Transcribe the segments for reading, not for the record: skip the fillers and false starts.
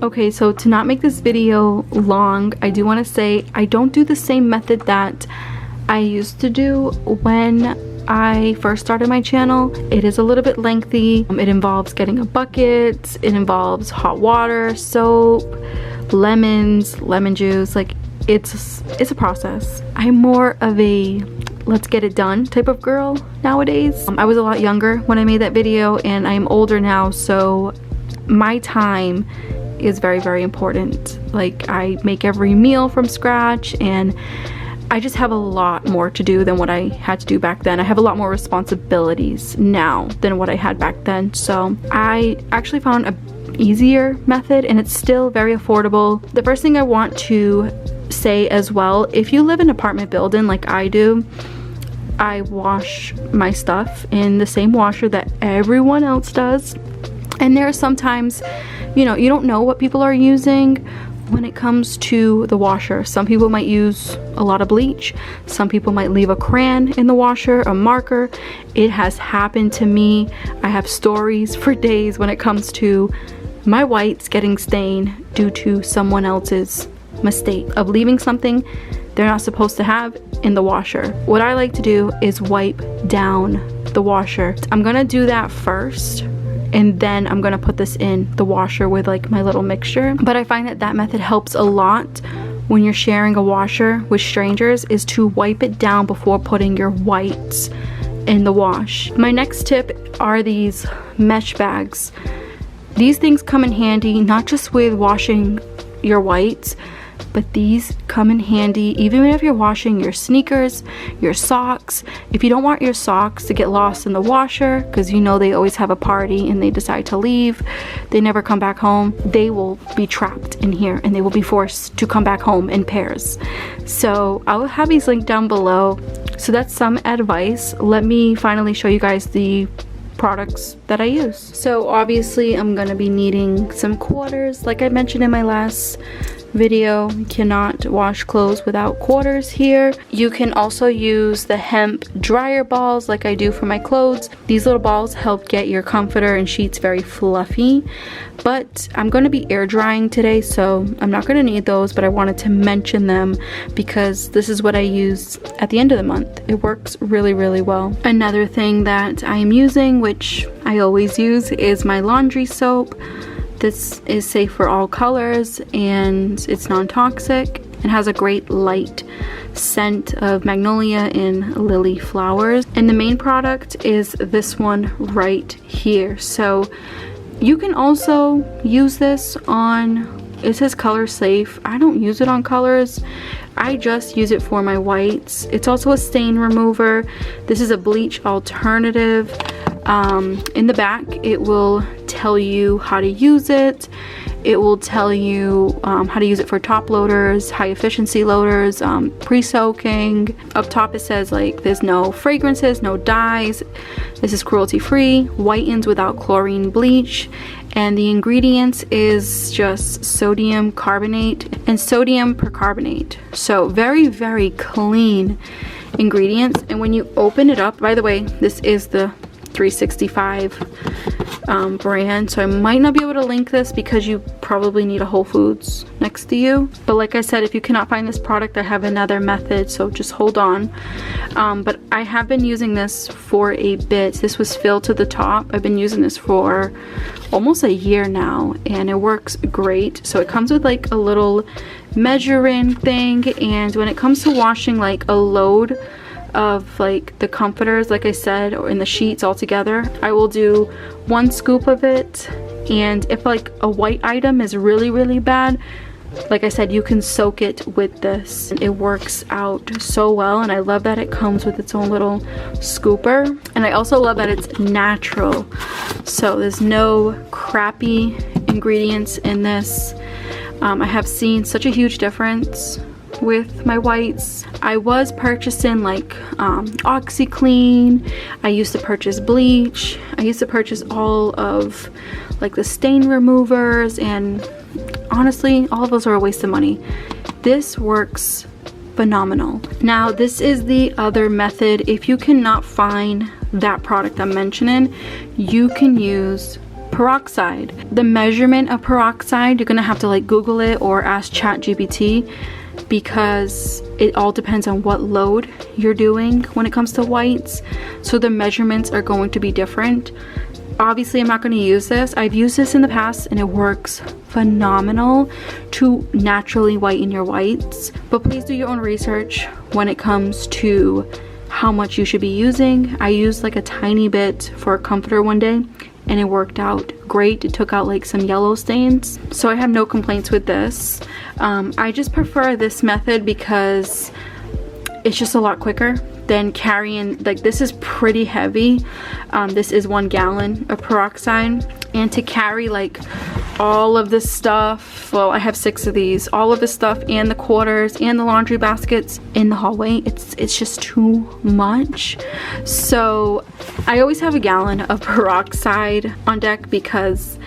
Okay, so to not make this video long, I do want to say I don't do the same method that I used to do when I first started my channel. It is a little bit lengthy. It involves getting a bucket, it involves hot water, soap, lemons, lemon juice. Like it's a process. I'm more of a let's get it done type of girl nowadays. I was a lot younger when I made that video, and I'm older now, so my time is very, very important. Like I make every meal from scratch, and I just have a lot more to do than what I had to do back then. I have a lot more responsibilities now than what I had back then. So I actually found a easier method, and it's still very affordable. The first thing I want to say as well, if you live in an apartment building like I do, I wash my stuff in the same washer that everyone else does. And there are sometimes, you know, you don't know what people are using when it comes to the washer. Some people might use a lot of bleach. Some people might leave a crayon in the washer, a marker. It has happened to me. I have stories for days when it comes to my whites getting stained due to someone else's mistake of leaving something they're not supposed to have in the washer. What I like to do is wipe down the washer. I'm gonna do that first, and then I'm gonna put this in the washer with like my little mixture. But I find that that method helps a lot when you're sharing a washer with strangers, is to wipe it down before putting your whites in the wash. My next tip are these mesh bags. These things come in handy not just with washing your whites, but these come in handy even if you're washing your sneakers, your socks. If you don't want your socks to get lost in the washer, because you know they always have a party and they decide to leave, they never come back home, they will be trapped in here and they will be forced to come back home in pairs. So I'll have these linked down below. So that's some advice. Let me finally show you guys the products that I use. So obviously I'm gonna be needing some quarters. Like I mentioned in my last video, you cannot wash clothes without quarters here. You can also use the hemp dryer balls like I do for my clothes. These little balls help get your comforter and sheets very fluffy, but I'm going to be air drying today, so I'm not going to need those, but I wanted to mention them because this is what I use at the end of the month. It works really, really well. Another thing that I am using, which I always use, is my laundry soap. This is safe for all colors and it's non-toxic. It has a great light scent of magnolia and lily flowers. And the main product is this one right here. So you can also use this on, it says color safe. I don't use it on colors. I just use it for my whites. It's also a stain remover. This is a bleach alternative. In the back it will tell you how to use it. It will tell you how to use it for top loaders, high efficiency loaders, pre-soaking. Up top it says like there's no fragrances, no dyes, this is cruelty free, whitens without chlorine bleach, and the ingredients is just sodium carbonate and sodium percarbonate. So very, very clean ingredients. And when you open it up, by the way, this is the 365 brand, so I might not be able to link this because you probably need a Whole Foods next to you. But like I said, if you cannot find this product, I have another method, so just hold on. But I have been using this for a bit. This was filled to the top. I've been using this for almost a year now and it works great. So it comes with like a little measuring thing, and when it comes to washing like a load of like the comforters, like I said, or in the sheets all together, I will do 1 scoop of it. And if like a white item is really, really bad, like I said, you can soak it with this. It works out so well, and I love that it comes with its own little scooper. And I also love that it's natural, so there's no crappy ingredients in this. I have seen such a huge difference with my whites. I was purchasing like OxyClean. I used to purchase bleach. I used to purchase all of like the stain removers, and honestly all of those are a waste of money. This works phenomenal. Now this is the other method. If you cannot find that product I'm mentioning, you can use peroxide. The measurement of peroxide, you're gonna have to like Google it or ask ChatGPT, because it all depends on what load you're doing when it comes to whites. So the measurements are going to be different. Obviously, I'm not going to use this. I've used this in the past and it works phenomenal to naturally whiten your whites. But please do your own research when it comes to how much you should be using. I used like a tiny bit for a comforter one day and it worked out great. It took out like some yellow stains. So I have no complaints with this. I just prefer this method because it's just a lot quicker than carrying, like this is pretty heavy. This is 1 gallon of peroxide, and to carry like all of this stuff, well I have 6 of these, all of this stuff and the quarters and the laundry baskets in the hallway, it's just too much. So I always have a gallon of peroxide on deck because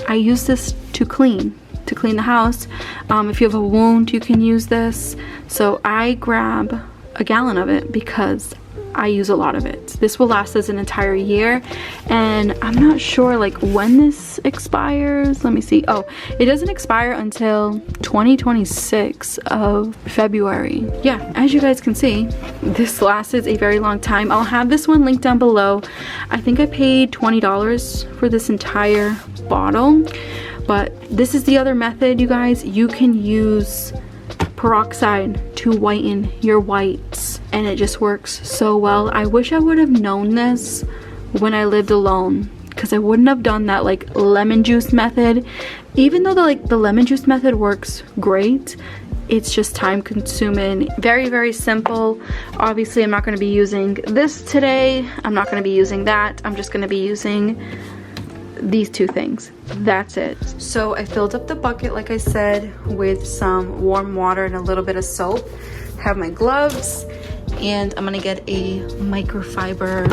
I use this to clean the house. If you have a wound, you can use this. So I grab a gallon of it because I use a lot of it. This will last us an entire year, and I'm not sure like when this expires. Let me see. Oh, it doesn't expire until 2026 of February. Yeah, as you guys can see, this lasts a very long time. I'll have this one linked down below. I think I paid $20 for this entire bottle, but this is the other method, you guys. You can use peroxide to whiten your whites and it just works so well. I wish I would have known this when I lived alone, because I wouldn't have done that like lemon juice method. Even though the lemon juice method works great, it's just time consuming. Very, very simple. Obviously I'm not going to be using this today. I'm not going to be using that. I'm just going to be using these 2 things. That's it. So I filled up the bucket, like I said, with some warm water and a little bit of soap. Have my gloves, and I'm gonna get a microfiber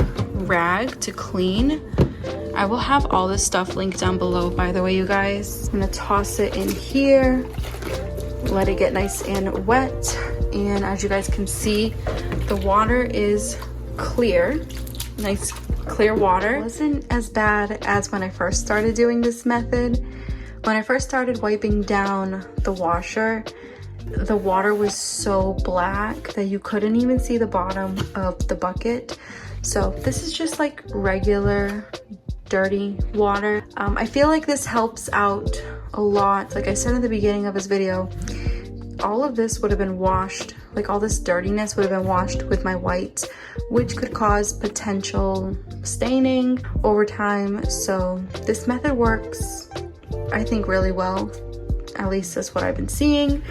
rag to clean. I will have all this stuff linked down below, by the way, you guys. I'm gonna toss it in here, let it get nice and wet, and as you guys can see, the water is clear. Nice clear water. It wasn't as bad as when I first started doing this method. When I first started wiping down the washer, the water was so black that you couldn't even see the bottom of the bucket. So this is just like regular dirty water. I feel like this helps out a lot. Like I said in the beginning of this video, all of this would have been washed, like all this dirtiness would have been washed with my whites, which could cause potential staining over time. So this method works, I think, really well. At least that's what I've been seeing.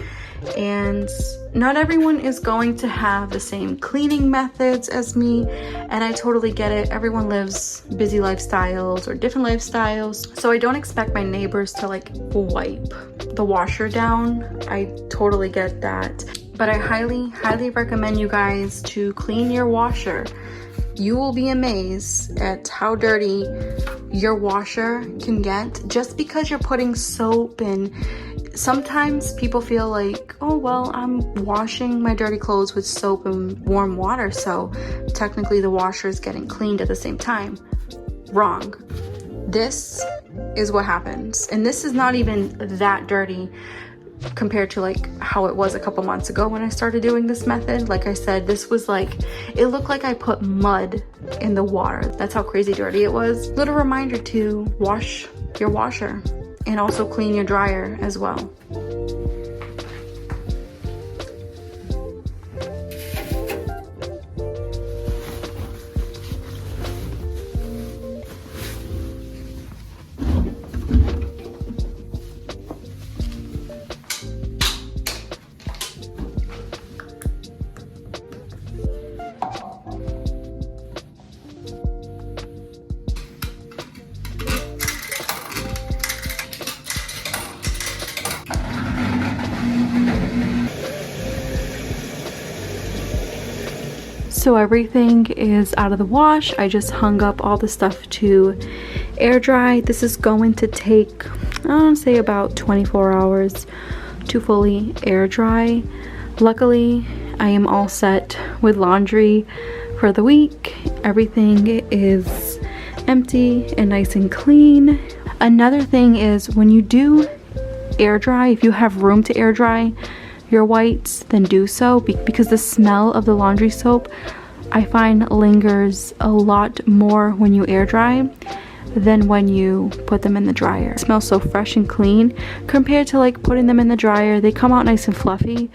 And not everyone is going to have the same cleaning methods as me, and I totally get it. Everyone lives busy lifestyles or different lifestyles, so I don't expect my neighbors to like wipe the washer down. I totally get that, but I highly recommend you guys to clean your washer. You will be amazed at how dirty your washer can get just because you're putting soap in. Sometimes people feel like, oh well, I'm washing my dirty clothes with soap and warm water, so technically the washer is getting cleaned at the same time. Wrong. This is what happens, and this is not even that dirty compared to like how it was a couple months ago when I started doing this method. Like I said, this was like, it looked like I put mud in the water. That's how crazy dirty it was. Little reminder to wash your washer and also clean your dryer as well. So everything is out of the wash. I just hung up all the stuff to air dry. This is going to take, say about 24 hours to fully air dry. Luckily, I am all set with laundry for the week, everything is empty and nice and clean. Another thing is when you do air dry, if you have room to air dry your whites, then do so, because the smell of the laundry soap I find lingers a lot more when you air dry than when you put them in the dryer. It smells so fresh and clean compared to like putting them in the dryer. They come out nice and fluffy,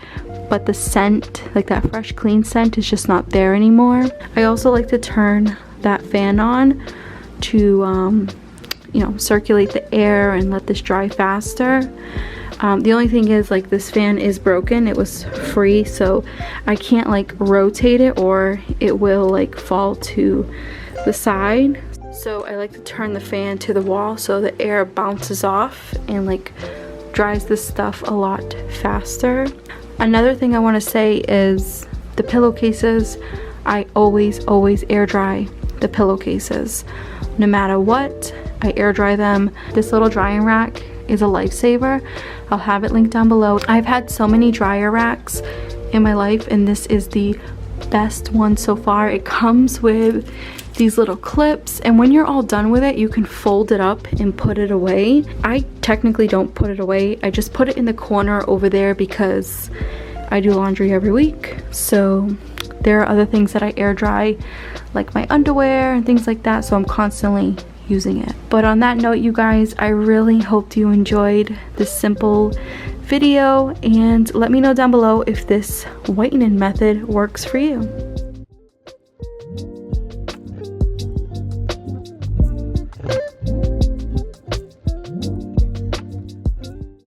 but the scent, like that fresh clean scent, is just not there anymore. I also like to turn that fan on to you know, circulate the air and let this dry faster. The only thing is, like, this fan is broken. It was free, so I can't like rotate it or it will like fall to the side. So I like to turn the fan to the wall so the air bounces off and like dries this stuff a lot faster. Another thing I want to say is the pillowcases. I always air dry the pillowcases. No matter what, I air dry them. This little drying rack is a lifesaver. I'll have it linked down below. I've had so many dryer racks in my life, and this is the best one so far. It comes with these little clips, and when you're all done with it, you can fold it up and put it away. I technically don't put it away. I just put it in the corner over there because I do laundry every week. So there are other things that I air dry, like my underwear and things like that, so I'm constantly using it. But on that note, you guys, I really hope you enjoyed this simple video, and let me know down below if this whitening method works for you.